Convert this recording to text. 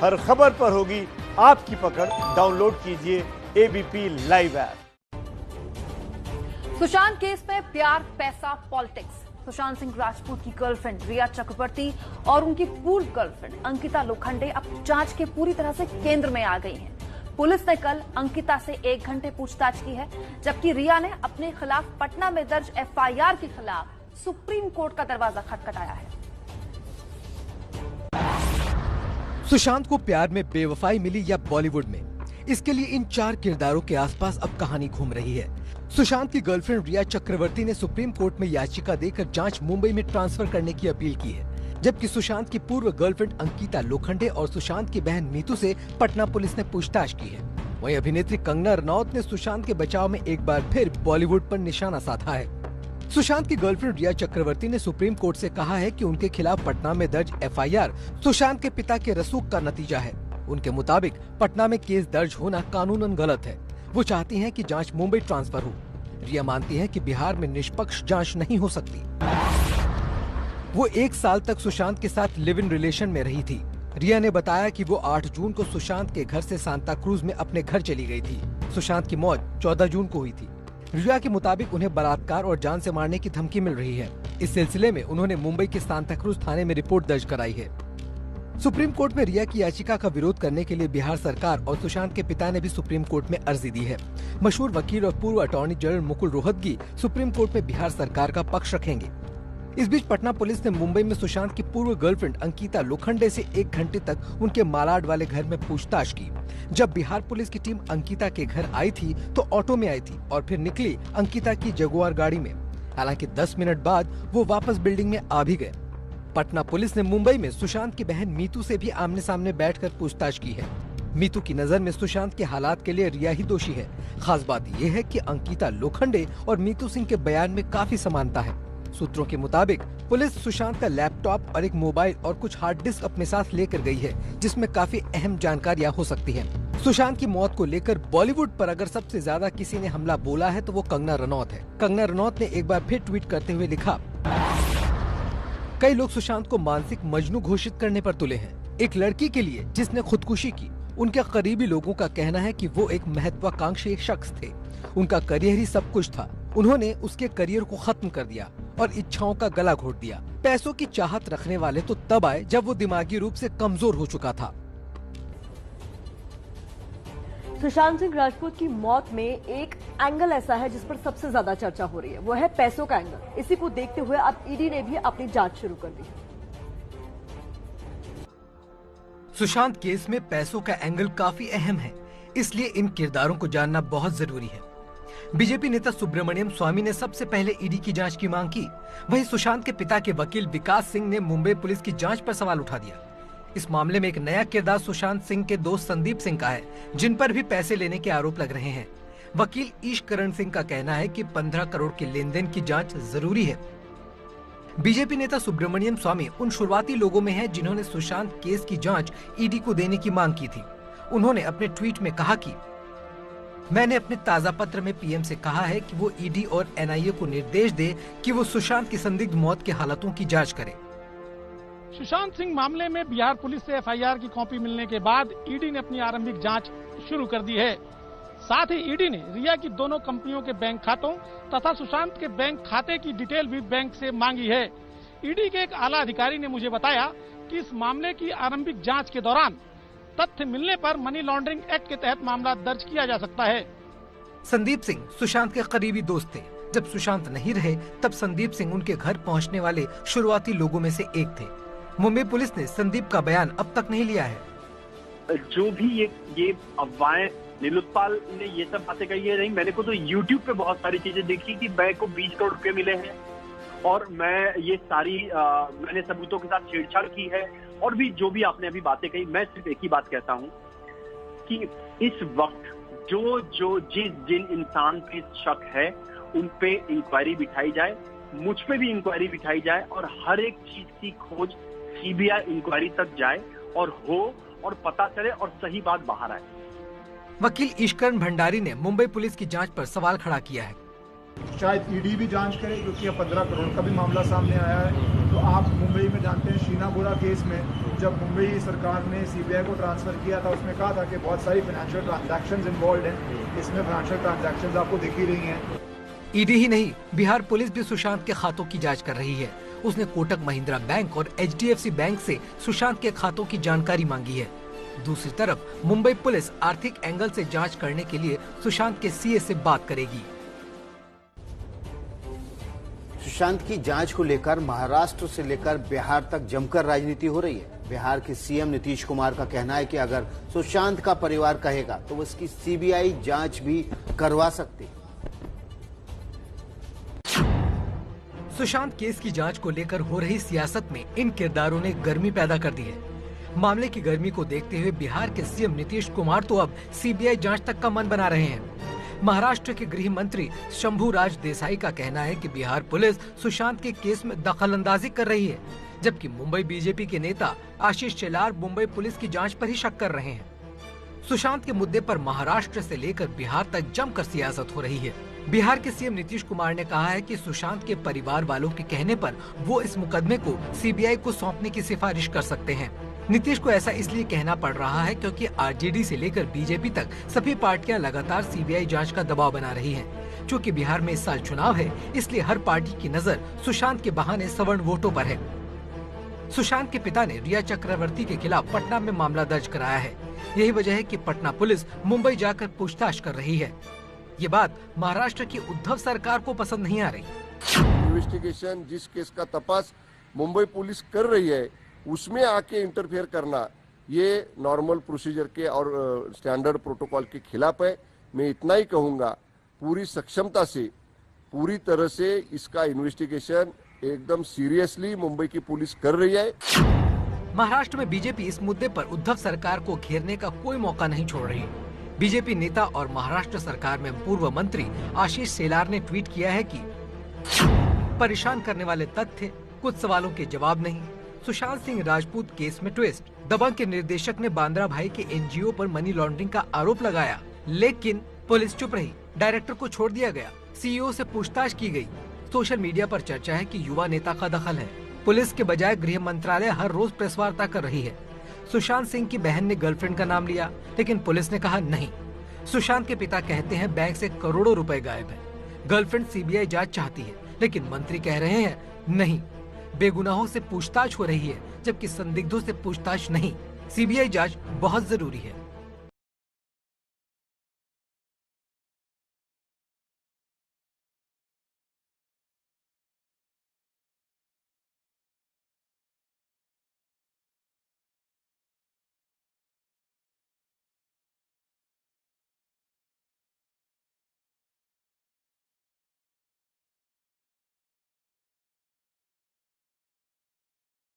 हर खबर पर होगी आपकी पकड़। डाउनलोड कीजिए ABP live app. Sushant case में प्यार, पैसा, पॉलिटिक्स। सुशांत सिंह राजपूत की गर्लफ्रेंड रिया चक्रवर्ती और उनकी पूर्व गर्लफ्रेंड अंकिता लोखंडे अब जांच के पूरी तरह से केंद्र में आ गई हैं। पुलिस ने कल अंकिता से 1 घंटे पूछताछ की है, जबकि रिया ने अपने खिलाफ पटना में दर्ज एफआईआर के खिलाफ सुप्रीम कोर्ट का दरवाजा खटखटाया है। सुशांत को प्यार में बेवफाई मिली या बॉलीवुड में, इसके लिए इन 4 किरदारों के आसपास अब कहानी घूम रही है। सुशांत की गर्लफ्रेंड रिया चक्रवर्ती ने सुप्रीम कोर्ट में याचिका देकर जांच मुंबई में ट्रांसफर करने की अपील की है, जबकि सुशांत की पूर्व गर्लफ्रेंड अंकिता लोखंडे और सुशांत की बहन मीतू से पटना पुलिस ने पूछताछ की है। वहीं अभिनेत्री कंगना रनौत ने सुशांत के बचाव में एक बार फिर बॉलीवुड पर निशाना साधा है। सुशांत की गर्लफ्रेंड रिया चक्रवर्ती ने सुप्रीम कोर्ट से कहा है कि उनके खिलाफ पटना में दर्ज एफआईआर सुशांत के पिता के रसूख का नतीजा है। उनके मुताबिक पटना में केस दर्ज होना कानूनन गलत है। वो चाहती हैं कि जांच मुंबई ट्रांसफर हो। रिया मानती है कि बिहार में निष्पक्ष जांच नहीं हो सकती। वो 1 साल तक सुशांत के साथ लिव इन रिलेशन में रही थी। रिया ने बताया कि वो 8 जून को सुशांत के घर से सांता क्रूज में अपने घर चली गई थी। सुशांत की मौत 14 जून को हुई थी। रिया के मुताबिक उन्हें बलात्कार और जान से मारने की धमकी मिल रही है। इस सिलसिले में उन्होंने मुंबई के सांता क्रूज थाने में रिपोर्ट दर्ज कराई है। सुप्रीम कोर्ट में रिया की याचिका का विरोध करने के लिए बिहार सरकार और सुशांत के पिता ने भी सुप्रीम कोर्ट में अर्जी दी है। मशहूर वकील और पूर्व attorney general Mukul Rohatgi supreme court में बिहार सरकार का पक्ष रखेंगे। इस बीच पटना पुलिस ने मुंबई में सुशांत की पूर्व गर्लफ्रेंड अंकिता लोखंडे से 1 घंटे तक उनके मालाड वाले घर में पूछताछ की। जब बिहार पुलिस की टीम अंकिता के घर आई थी तो ऑटो में आई थी और फिर निकली अंकिता की जगुआर गाड़ी में। हालांकि 10 मिनट बाद वो वापस बिल्डिंग में आ भी गए। पटना पुलिस ने मुंबई में सुशांत की बहन मीतू से भी आमने सामने बैठकर पूछताछ की है। मीतू की नजर में सुशांत के हालात के लिए रिया ही दोषी है। खास बात यह है कि अंकिता लोखंडे और मीतू सिंह के बयान में काफी समानता है। सूत्रों के मुताबिक पुलिस सुशांत का लैपटॉप और एक मोबाइल और कुछ हार्ड डिस्क अपने साथ लेकर गई है, जिसमें काफी अहम जानकारियां हो सकती हैं। सुशांत की मौत को लेकर बॉलीवुड पर अगर सबसे ज्यादा किसी ने हमला बोला है तो वो कंगना रनौत है। कंगना रनौत ने एक बार फिर ट्वीट करते हुए लिखा, कई लोग सुशांत को मानसिक मजनू घोषित करने पर तुले हैं। एक लड़की के लिए जिसने खुदकुशी की, उनके करीबी लोगों का कहना है कि वो एक महत्वाकांक्षी शख्स थे। उनका करियर ही सब कुछ था। उन्होंने उसके करियर को खत्म कर दिया और इच्छाओं का गला घोट दिया। पैसों की चाहत रखने वाले तो तब आए जब वो दिमागी रूप से कमजोर हो चुका था। सुशांत सिंह राजपूत की मौत में एक एंगल ऐसा है जिस पर सबसे ज्यादा चर्चा हो रही है, वो है पैसों का एंगल। इसी को देखते हुए अब ईडी ने भी अपनी जांच शुरू कर दी है। सुशांत केस में पैसों का एंगल काफी अहम है, इसलिए इन किरदारों को जानना बहुत जरूरी है। बीजेपी नेता सुब्रमण्यम स्वामी ने सबसे पहले ईडी की जांच की मांग की। वहीं सुशांत के पिता के वकील विकास सिंह ने मुंबई पुलिस की जांच पर सवाल उठा दिया। इस मामले में एक नया किरदार सुशांत सिंह के दोस्त संदीप सिंह का है, जिन पर भी पैसे लेने के आरोप लग रहे हैं। वकील ईशकरण सिंह का कहना है कि 15 करोड़ के लेन देन की जांच जरूरी है। बीजेपी नेता सुब्रमण्यम स्वामी उन शुरुआती लोगों में है जिन्होंने सुशांत केस की जांच ईडी को देने की मांग की थी। उन्होंने अपने ट्वीट में कहा कि मैंने अपने ताजा पत्र में पीएम से कहा है कि वो ईडी और एनआईए को निर्देश दे कि वो सुशांत की संदिग्ध मौत के हालातों की जांच करे। सुशांत सिंह मामले में बिहार पुलिस से एफआईआर की कॉपी मिलने के बाद ईडी ने अपनी आरंभिक जांच शुरू कर दी है। साथ ही ईडी ने रिया की दोनों कंपनियों के बैंक खातों तथा सुशांत के बैंक खाते की डिटेल भी बैंक से मांगी है। ईडी के एक आला अधिकारी ने मुझे बताया कि इस मामले की आरंभिक जांच के दौरान तथ्य मिलने पर मनी लॉन्ड्रिंग एक्ट के तहत मामला दर्ज किया जा सकता है। संदीप सिंह सुशांत के करीबी दोस्त थे। जब सुशांत नहीं रहे तब संदीप सिंह उनके घर पहुंचने वाले शुरुआती लोगों में से एक थे। मुंबई पुलिस ने संदीप का बयान अब तक नहीं लिया है। जो भी ये अफवाहें नीलोत्पाल ने ये सब बातें कही है, नहीं, मैंने को तो YouTube पे बहुत सारी चीजें देखी कि बैंक को 20 करोड़ रुपए मिले हैं और मैं ये सारी मैंने सबूतों के साथ छेड़छाड़ की है। और भी जो भी आपने अभी बातें कही, मैं सिर्फ एक ही बात कहता हूँ कि इस वक्त जिन इंसान पे शक है उन पे इंक्वायरी बिठाई जाए, मुझ पे भी इंक्वायरी बिठाई जाए और हर एक चीज की खोज सीबीआई इंक्वायरी तक जाए और पता चले और सही बात बाहर आए। वकील ईशकरण भंडारी ने मुंबई पुलिस की जांच पर सवाल खड़ा किया है। शायद ईडी भी जांच करे, क्योंकि 15 करोड़ का भी मामला सामने आया है। तो आप मुंबई में जानते हैं शीना बोरा केस में जब मुंबई सरकार ने सीबीआई को ट्रांसफर किया था, उसमें कहा था कि बहुत सारी फाइनेंशियल ट्रांजैक्शंस इन्वॉल्व हैं। इसमें फाइनेंशियल ट्रांजैक्शंस आपको दिख ही रही हैं। ईडी ही नहीं, बिहार पुलिस भी सुशांत के खातों की जांच कर रही है। उसने कोटक महिंद्रा बैंक और HDFC बैंक से सुशांत के खातों की जानकारी मांगी है। दूसरी तरफ मुंबई पुलिस आर्थिक एंगल से जांच करने के लिए सुशांत के सीए से बात करेगी। सुशांत की जांच को लेकर महाराष्ट्र से लेकर बिहार तक जमकर राजनीति हो रही है। बिहार के सीएम नीतीश कुमार का कहना है कि अगर सुशांत का परिवार कहेगा तो वो इसकी सीबीआई जांच भी करवा सकती है। सुशांत केस की जांच को लेकर हो रही सियासत में इन किरदारों ने गर्मी पैदा कर दी है। मामले की गर्मी को देखते हुए बिहार के सीएम नीतीश कुमार तो अब सीबीआई जांच तक का मन बना रहे हैं। महाराष्ट्र के गृह मंत्री शंभूराज देसाई का कहना है कि बिहार पुलिस सुशांत के केस में दखल अंदाजी कर रही है, जबकि मुंबई बीजेपी के नेता आशीष शेलार मुंबई पुलिस की जांच पर ही शक कर रहे हैं। सुशांत के मुद्दे पर महाराष्ट्र से लेकर बिहार तक जमकर सियासत हो रही है। बिहार के सीएम नीतीश कुमार ने कहा है कि सुशांत के परिवार वालों के कहने पर वो इस मुकदमे को सीबीआई को सौंपने की सिफारिश कर सकते हैं। नीतीश को ऐसा इसलिए कहना पड़ रहा है क्योंकि आरजेडी से लेकर बीजेपी तक सभी पार्टियां लगातार सीबीआई जांच का दबाव बना रही हैं। चूँकि बिहार में इस साल चुनाव है, इसलिए हर पार्टी की नजर सुशांत के बहाने सवर्ण वोटों पर है। सुशांत के पिता ने रिया चक्रवर्ती के खिलाफ पटना में मामला दर्ज कराया है। यही वजह है कि पटना पुलिस मुंबई जाकर पूछताछ कर रही है। ये बात महाराष्ट्र की उद्धव सरकार को पसंद नहीं आ रही। इन्वेस्टिगेशन जिस केस का तपास मुंबई पुलिस कर रही है उसमें आके इंटरफेयर करना ये नॉर्मल प्रोसीजर के और स्टैंडर्ड प्रोटोकॉल के खिलाफ है। मैं इतना ही कहूंगा, पूरी सक्षमता से पूरी तरह से इसका इन्वेस्टिगेशन एकदम सीरियसली मुंबई की पुलिस कर रही है। महाराष्ट्र में बीजेपी इस मुद्दे पर उद्धव सरकार को घेरने का कोई मौका नहीं छोड़ रही। बीजेपी नेता और महाराष्ट्र सरकार में पूर्व मंत्री आशीष शेलार ने ट्वीट किया है कि परेशान करने वाले तथ्य, कुछ सवालों के जवाब नहीं। सुशांत सिंह राजपूत केस में ट्विस्ट, दबंग के निर्देशक ने बांद्रा भाई के एनजीओ पर मनी लॉन्ड्रिंग का आरोप लगाया, लेकिन पुलिस चुप रही। डायरेक्टर को छोड़ दिया गया, सीईओ से पूछताछ की गई। सोशल मीडिया पर चर्चा है कि युवा नेता का दखल है। पुलिस के बजाय गृह मंत्रालय हर रोज प्रेस वार्ता कर रही है। सुशांत सिंह की बहन ने गर्लफ्रेंड का नाम लिया, लेकिन पुलिस ने कहा नहीं। सुशांत के पिता कहते हैं बैंक से करोड़ों रुपए गायब है। गर्लफ्रेंड सीबीआई जांच चाहती है, लेकिन मंत्री कह रहे हैं नहीं। बेगुनाहों से पूछताछ हो रही है, जबकि संदिग्धों से पूछताछ नहीं। सीबीआई जांच बहुत जरूरी है।